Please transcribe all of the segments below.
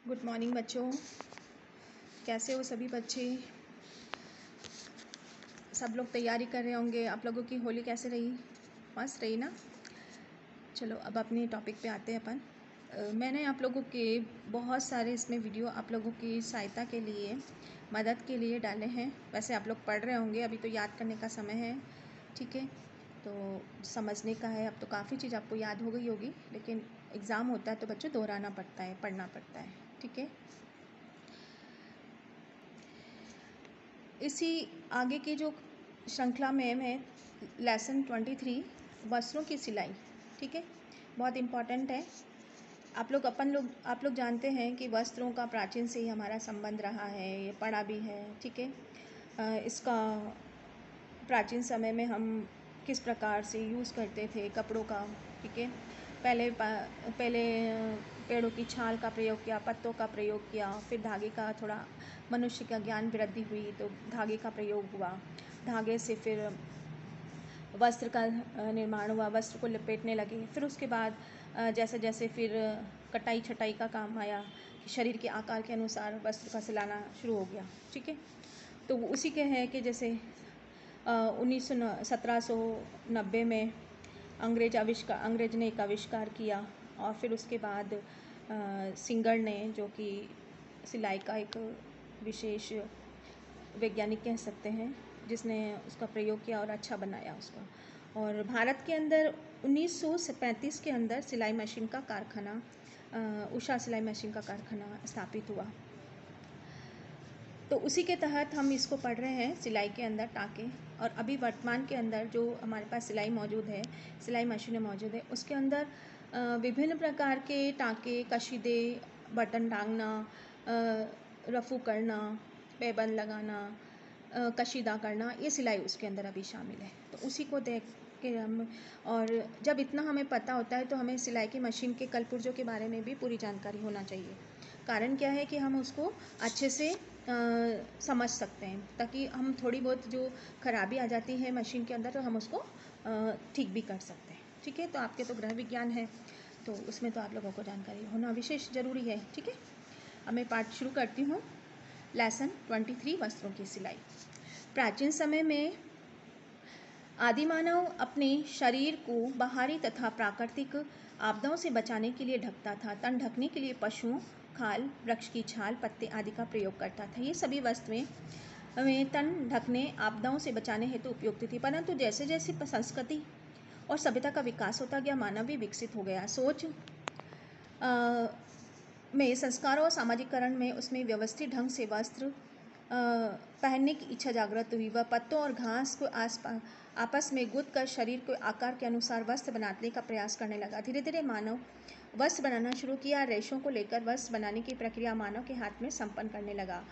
Good morning बच्चों। कैसे हो सभी बच्चे? सब लोग तैयारी कर रहे होंगे। आप लोगों की होली कैसे रही? मस्त रही ना? चलो अब अपने टॉपिक पे आते हैं अपन। मैंने आप लोगों के बहुत सारे इसमें वीडियो आप लोगों की सहायता के लिए, मदद के लिए डाले हैं। वैसे आप लोग पढ़ रहे होंगे, अभी तो याद करने का समय है, ठीक है? तो समझने का है। अब तो काफ़ी चीज़ आपको याद हो गई होगी, लेकिन एग्ज़ाम होता है तो बच्चों दोहराना पड़ता है, पढ़ना पड़ता है, ठीक है? इसी आगे की जो श्रृंखला में मैं लेसन 23 वस्त्रों की सिलाई, ठीक है, बहुत इम्पॉर्टेंट है। आप लोग जानते हैं कि वस्त्रों का प्राचीन से ही हमारा संबंध रहा है, ये पढ़ा भी है, ठीक है। इसका प्राचीन समय में हम किस प्रकार से यूज़ करते थे कपड़ों का, ठीक है। पहले पेड़ों की छाल का प्रयोग किया, पत्तों का प्रयोग किया, फिर धागे का थोड़ा मनुष्य का ज्ञान वृद्धि हुई तो धागे का प्रयोग हुआ। धागे से फिर वस्त्र का निर्माण हुआ, वस्त्र को लपेटने लगे। फिर उसके बाद जैसे जैसे फिर कटाई छटाई का काम आया, शरीर के आकार के अनुसार वस्त्र का सिलाना शुरू हो गया, ठीक है। तो उसी के है कि जैसे 1790 में अंग्रेज ने एक आविष्कार किया, और फिर उसके बाद सिंगर ने, जो कि सिलाई का एक विशेष वैज्ञानिक कह सकते हैं, जिसने उसका प्रयोग किया और अच्छा बनाया उसका। और भारत के अंदर 1935 के अंदर सिलाई मशीन का कारखाना, उषा सिलाई मशीन का कारखाना स्थापित हुआ। तो उसी के तहत हम इसको पढ़ रहे हैं, सिलाई के अंदर टाँके। और अभी वर्तमान के अंदर जो हमारे पास सिलाई मौजूद है, सिलाई मशीनें मौजूद है, उसके अंदर विभिन्न प्रकार के टाँके, कशीदे, बटन टांगना, रफू करना, पैबंद लगाना, कशीदा करना, ये सिलाई उसके अंदर अभी शामिल है। तो उसी को देख के हम, और जब इतना हमें पता होता है तो हमें सिलाई की मशीन के कल पुर्जों के बारे में भी पूरी जानकारी होना चाहिए। कारण क्या है कि हम उसको अच्छे से समझ सकते हैं, ताकि हम थोड़ी बहुत जो खराबी आ जाती है मशीन के अंदर तो हम उसको ठीक भी कर सकते हैं, ठीक है। तो आपके तो गृह विज्ञान है, तो उसमें तो आप लोगों को जानकारी होना विशेष ज़रूरी है, ठीक है। अब मैं पाठ शुरू करती हूँ। लेसन 23 वस्त्रों की सिलाई। प्राचीन समय में आदिमानव अपने शरीर को बाहरी तथा प्राकृतिक आपदाओं से बचाने के लिए ढकता था। तन ढकने के लिए पशुओं, खाल, वृक्ष की छाल, पत्ते आदि का प्रयोग करता था। ये सभी वस्तुएं तन ढकने, आपदाओं से बचाने हेतु उपयुक्त थी। परंतु जैसे जैसे संस्कृति और सभ्यता का विकास होता गया, मानव भी विकसित हो गया। सोच में, संस्कारों और सामाजिकरण में उसमें व्यवस्थित ढंग से वस्त्र पहनने की इच्छा जागृत हुई। वह पत्तों और घास को आपस में गुंथ कर शरीर के आकार के अनुसार वस्त्र बनाने का प्रयास करने लगा। धीरे धीरे मानव वस्त्र बनाना शुरू किया। रेशों को लेकर वस्त्र बनाने की प्रक्रिया मानव के हाथ में संपन्न करने लगा।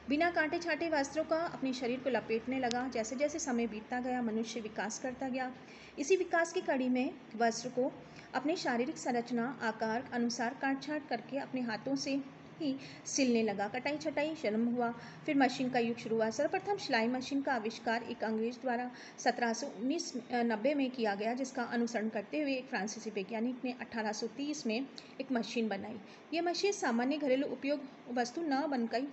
बिना कांटे छाटे वस्त्रों का अपने शरीर को लपेटने लगा। जैसे जैसे समय बीतता गया, मनुष्य विकास करता गया। इसी विकास की कड़ी में वस्त्र को अपने शारीरिक संरचना, आकार अनुसार काट छाट करके अपने हाथों से ही सिलने लगा। कटाई छटाई जन्म हुआ। फिर मशीन का युग शुरू हुआ। सर्वप्रथम सिलाई मशीन का आविष्कार एक अंग्रेज द्वारा 1790 में किया गया, जिसका अनुसरण करते हुए एक फ्रांसीसी वैज्ञानिक ने 1830 में एक मशीन बनाई। यह मशीन सामान्य घरेलू उपयोग वस्तु न बन गई।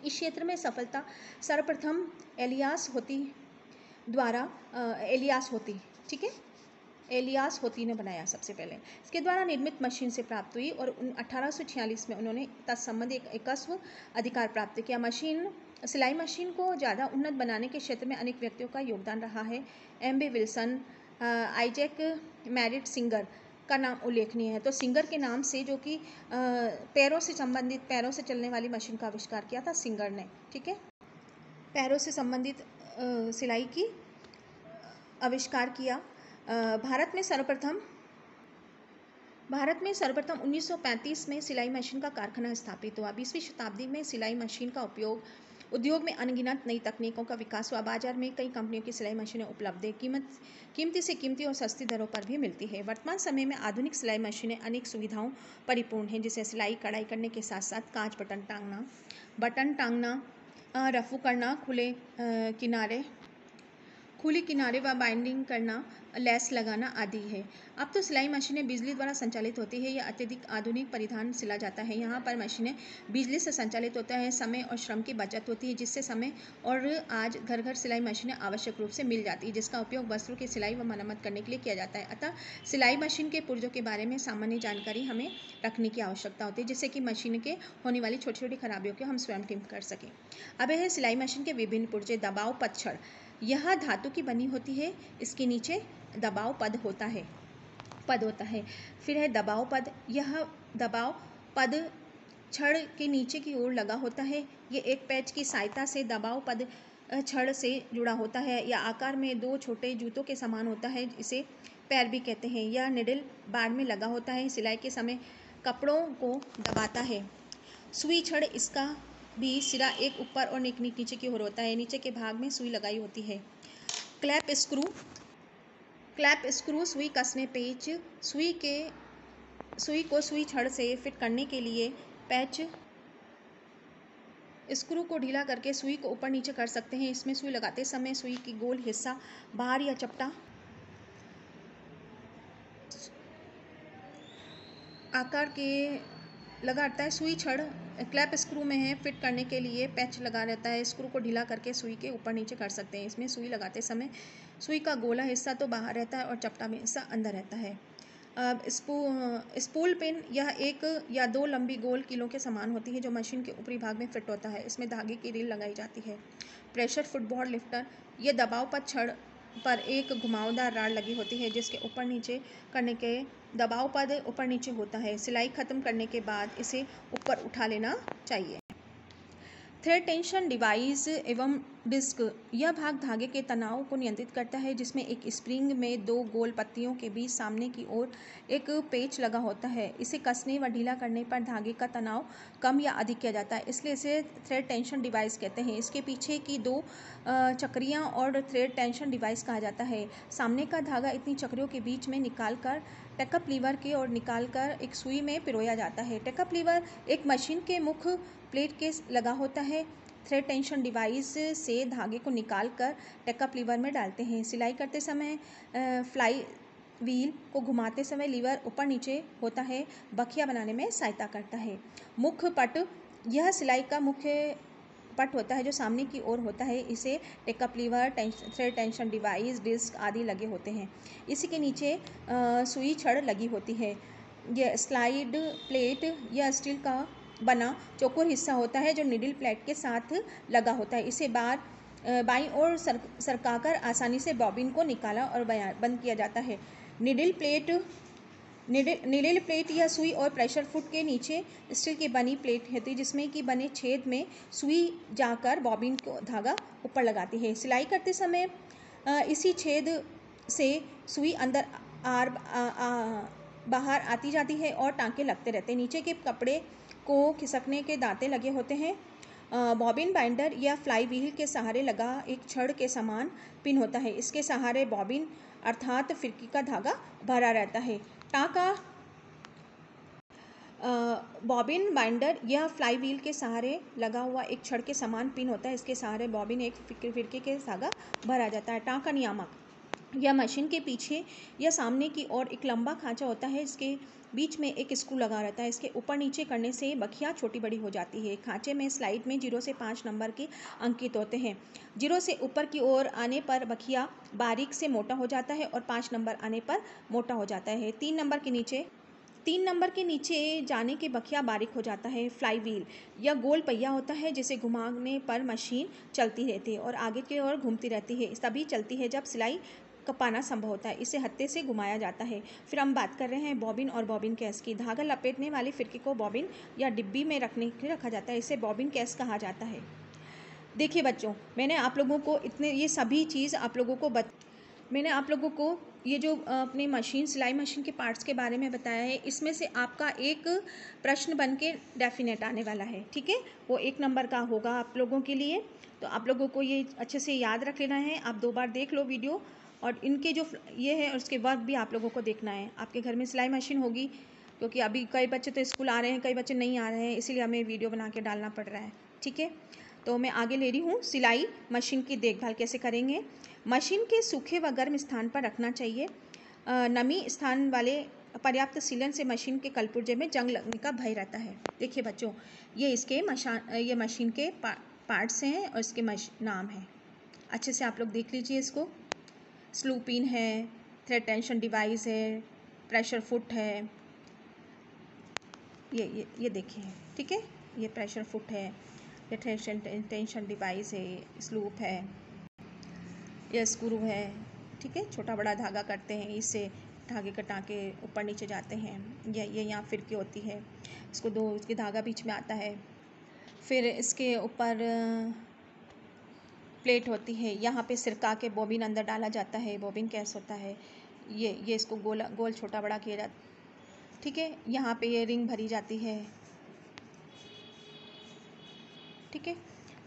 इस क्षेत्र में सफलता सर्वप्रथम एलियास होती, ठीक है, एलियास होती ने बनाया सबसे पहले। इसके द्वारा निर्मित मशीन से प्राप्त हुई, और 1846 में उन्होंने तत्संबंध एक एकस्व अधिकार प्राप्त किया। सिलाई मशीन को ज़्यादा उन्नत बनाने के क्षेत्र में अनेक व्यक्तियों का योगदान रहा है। M.B. Wilson, Isaac merit singer का नाम उल्लेखनीय है। तो सिंगर के नाम से, जो कि पैरों से संबंधित, पैरों से चलने वाली मशीन का आविष्कार किया था सिंगर ने, ठीक है। पैरों से संबंधित सिलाई की आविष्कार किया। भारत में सर्वप्रथम 1935 में सिलाई मशीन का कारखाना स्थापित हुआ। 20वीं शताब्दी में सिलाई मशीन का उद्योग में अनगिनत नई तकनीकों का विकास हुआ। बाजार में कई कंपनियों की सिलाई मशीनें उपलब्ध है। कीमती से कीमती और सस्ती दरों पर भी मिलती है। वर्तमान समय में आधुनिक सिलाई मशीनें अनेक सुविधाओं परिपूर्ण हैं, जिसे सिलाई कढ़ाई करने के साथ साथ कांच बटन टांगना, रफू करना, खुली किनारे व बाइंडिंग करना, लेस लगाना आदि है। अब तो सिलाई मशीनें बिजली द्वारा संचालित होती है। यह अत्यधिक आधुनिक परिधान सिला जाता है। यहाँ पर मशीनें बिजली से संचालित होता है। समय और श्रम की बचत होती है, जिससे समय और आज घर घर सिलाई मशीनें आवश्यक रूप से मिल जाती है, जिसका उपयोग वस्त्रों की सिलाई व मरम्मत करने के लिए किया जाता है। अतः सिलाई मशीन के पुर्जों के बारे में सामान्य जानकारी हमें रखने की आवश्यकता होती है, जिससे कि मशीन के होने वाली छोटी छोटी खराबियों को हम स्वयं ठीक कर सकें। अब है सिलाई मशीन के विभिन्न पुर्जे। दबाव पद छड़, यह धातु की बनी होती है। इसके नीचे दबाव पद होता है। फिर है दबाव पद, यह दबाव पद छड़ के नीचे की ओर लगा होता है। ये एक पैच की सहायता से दबाव पद छड़ से जुड़ा होता है। यह आकार में 2 छोटे जूतों के समान होता है। इसे पैर भी कहते हैं। यह निडल बार में लगा होता है। सिलाई के समय कपड़ों को दबाता है। सुई छड़, इसका भी सिरा एक ऊपर और एक नीचे की ओर होता है। नीचे के भाग में सुई लगाई होती है। क्लैप स्क्रू, सुई कसने पेच, सुई को सुई छड़ से फिट करने के लिए पैच स्क्रू को ढीला करके सुई को ऊपर नीचे कर सकते हैं। इसमें सुई लगाते समय सुई की गोल हिस्सा बाहर या चपटा आकार के लगा रहता है। सुई छड़ क्लैप स्क्रू में है, फिट करने के लिए पैच लगा रहता है। स्क्रू को ढीला करके सुई के ऊपर नीचे कर सकते हैं। इसमें सुई लगाते समय सुई का गोला हिस्सा तो बाहर रहता है और चपटा में हिस्सा अंदर रहता है। अब स्पूल पिन, यह 1 या 2 लंबी गोल कीलों के समान होती है, जो मशीन के ऊपरी भाग में फिट होता है। इसमें धागे की रील लगाई जाती है। प्रेशर फुटबॉल लिफ्टर, यह दबाव पद छड़ पर एक घुमावदार राड लगी होती है, जिसके ऊपर नीचे करने के दबाव पद ऊपर नीचे होता है। सिलाई खत्म करने के बाद इसे ऊपर उठा लेना चाहिए। थ्रेड टेंशन डिवाइस एवं डिस्क, यह भाग धागे के तनाव को नियंत्रित करता है, जिसमें एक स्प्रिंग में 2 गोल पत्तियों के बीच सामने की ओर एक पेच लगा होता है। इसे कसने व ढीला करने पर धागे का तनाव कम या अधिक किया जाता है, इसलिए इसे थ्रेड टेंशन डिवाइस कहते हैं। इसके पीछे की 2 चक्रियाँ और थ्रेड टेंशन डिवाइस कहा जाता है। सामने का धागा इतनी चक्रियों के बीच में निकालकर टेकअप लीवर की ओर निकालकर एक सुई में पिरोया जाता है। टेकअप लीवर एक मशीन के मुख्य प्लेट के लगा होता है। थ्रेड टेंशन डिवाइस से धागे को निकालकर टेकअप लीवर में डालते हैं। सिलाई करते समय फ्लाई व्हील को घुमाते समय लीवर ऊपर नीचे होता है, बखिया बनाने में सहायता करता है। मुख्य पट, यह सिलाई का मुख्य पट होता है जो सामने की ओर होता है। इसे take up lever, thread tension device, disc आदि लगे होते हैं। इसी के नीचे सुई छड़ लगी होती है। यह स्लाइड प्लेट, यह स्टील का बना चौकोर हिस्सा होता है जो निडल प्लेट के साथ लगा होता है। इसे बाईं ओर सरकाकर आसानी से बॉबिन को निकाला और बंद किया जाता है। निडल प्लेट या सुई और प्रेशर फुट के नीचे स्टील की बनी प्लेट होती है, जिसमें कि बने छेद में सुई जाकर बॉबिन को धागा ऊपर लगाती है। सिलाई करते समय इसी छेद से सुई अंदर बाहर आती जाती है और टांके लगते रहते हैं। नीचे के कपड़े को खिसकने के दांते लगे होते हैं। बॉबिन बाइंडर या फ्लाई व्हील के सहारे लगा एक छड़ के समान पिन होता है। इसके सहारे बॉबिन अर्थात फिरकी का धागा भरा रहता है। टांका बॉबिन बाइंडर या फ्लाई व्हील के सहारे लगा हुआ एक छड़ के समान पिन होता है। इसके सहारे बॉबिन एक फिरकी के धागा भरा जाता है। टांका नियामक, यह मशीन के पीछे या सामने की ओर एक लंबा खांचा होता है। इसके बीच में एक स्क्रू लगा रहता है। इसके ऊपर नीचे करने से बखिया छोटी बड़ी हो जाती है। खांचे में स्लाइड में 0 से 5 नंबर के अंकित होते हैं। 0 से ऊपर की ओर आने पर बखिया बारीक से मोटा हो जाता है और 5 नंबर आने पर मोटा हो जाता है। 3 नंबर के नीचे जाने के बखिया बारीक हो जाता है। फ्लाई व्हील, यह गोल पहिया होता है जिसे घुमाने पर मशीन चलती रहती है और आगे की ओर घूमती रहती है। तभी चलती है जब सिलाई कपाना संभव होता है। इसे हत्थे से घुमाया जाता है। फिर हम बात कर रहे हैं बॉबिन और बॉबिन कैस की। धागा लपेटने वाली फिरकी को बॉबिन या डिब्बी में रखा जाता है। इसे बॉबिन कैस कहा जाता है। देखिए बच्चों, मैंने आप लोगों को ये सभी चीज़ मैंने आप लोगों को ये जो अपने सिलाई मशीन के पार्ट्स के बारे में बताया है, इसमें से आपका एक प्रश्न बन के डेफिनेट आने वाला है। ठीक है, वो 1 नंबर का होगा आप लोगों के लिए। तो आप लोगों को ये अच्छे से याद रख लेना है। आप 2 बार देख लो वीडियो, और इनके जो ये है उसके वर्क भी आप लोगों को देखना है। आपके घर में सिलाई मशीन होगी, क्योंकि अभी कई बच्चे तो स्कूल आ रहे हैं, कई बच्चे नहीं आ रहे हैं, इसीलिए हमें वीडियो बना के डालना पड़ रहा है। ठीक है, तो मैं आगे ले रही हूँ, सिलाई मशीन की देखभाल कैसे करेंगे। मशीन के सूखे व गर्म स्थान पर रखना चाहिए। नमी स्थान वाले पर्याप्त सीलन से मशीन के कलपुर्जे में जंग लगने का भय रहता है। देखिए बच्चों, ये मशीन के पार्ट्स हैं और इसके नाम हैं। अच्छे से आप लोग देख लीजिए इसको। स्लू पिन है, थ्रेड टेंशन डिवाइस है, प्रेशर फुट है, ये देखिए, ठीक है। ये प्रेशर फुट है, ये टेंशन डिवाइस है, स्लूप है, ये स्क्रू है, ठीक है। छोटा बड़ा धागा करते हैं, इससे धागे के टाँके ऊपर नीचे जाते हैं। ये यहाँ फिरकी होती है, इसके धागा बीच में आता है। फिर इसके ऊपर प्लेट होती है, यहाँ पे सिरका के बॉबिन अंदर डाला जाता है, बॉबिन कैस होता है। ये इसको गोल छोटा बड़ा किया जाता है, ठीक है। यहाँ पे ये रिंग भरी जाती है, ठीक है।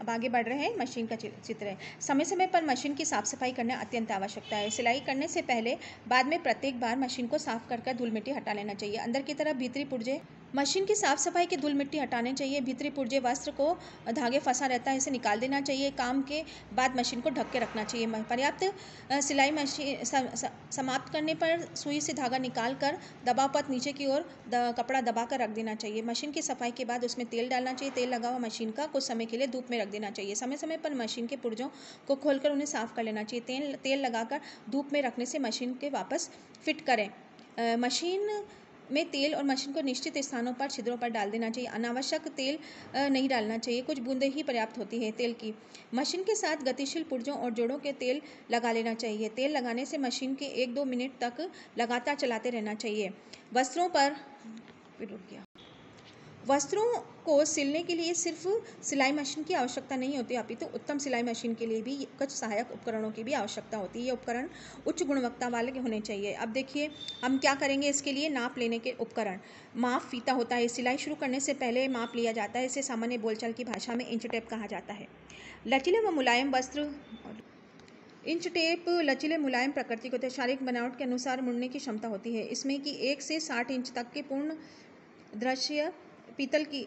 अब आगे बढ़ रहे हैं, मशीन का चित्र है। समय समय पर मशीन की साफ़ सफाई करना अत्यंत आवश्यकता है। सिलाई करने से पहले बाद में प्रत्येक बार मशीन को साफ कर धूल मिट्टी हटा लेना चाहिए। अंदर की तरफ भीतरी पुर्जे मशीन की साफ़ सफाई के धूल मिट्टी हटाने चाहिए। भीतरी पुर्जे वस्त्र को धागे फंसा रहता है, इसे निकाल देना चाहिए। काम के बाद मशीन को ढक के रखना चाहिए। पर्याप्त सिलाई मशीन समाप्त करने पर सुई से धागा निकाल कर दबाव पथ नीचे की ओर कपड़ा दबा कर रख देना चाहिए। मशीन की सफाई के बाद उसमें तेल डालना चाहिए। तेल लगा हुआ मशीन का कुछ समय के लिए धूप में रख देना चाहिए। समय समय पर मशीन के पुर्जों को खोलकर उन्हें साफ कर लेना चाहिए। तेल लगाकर धूप में रखने से मशीन के वापस फिट करें। मशीन में तेल और मशीन को निश्चित स्थानों पर छिद्रों पर डाल देना चाहिए। अनावश्यक तेल नहीं डालना चाहिए, कुछ बूंदें ही पर्याप्त होती है तेल की। मशीन के साथ गतिशील पुर्जों और जोड़ों के तेल लगा लेना चाहिए। तेल लगाने से मशीन के 1-2 मिनट तक लगातार चलाते रहना चाहिए। वस्त्रों को सिलने के लिए सिर्फ सिलाई मशीन की आवश्यकता नहीं होती, अपितु उत्तम सिलाई मशीन के लिए भी कुछ सहायक उपकरणों की भी आवश्यकता होती है। ये उपकरण उच्च गुणवत्ता वाले होने चाहिए। अब देखिए हम क्या करेंगे इसके लिए। नाप लेने के उपकरण। माप फीता होता है, सिलाई शुरू करने से पहले माप लिया जाता है। इसे सामान्य बोलचाल की भाषा में इंच टेप कहा जाता है। लचीले व मुलायम वस्त्र। इंच टेप लचीले मुलायम प्रकृति को शारीरिक बनावट के अनुसार मुड़ने की क्षमता होती है। इसमें कि 1 से 60 इंच तक के पूर्ण दृश्य पीतल की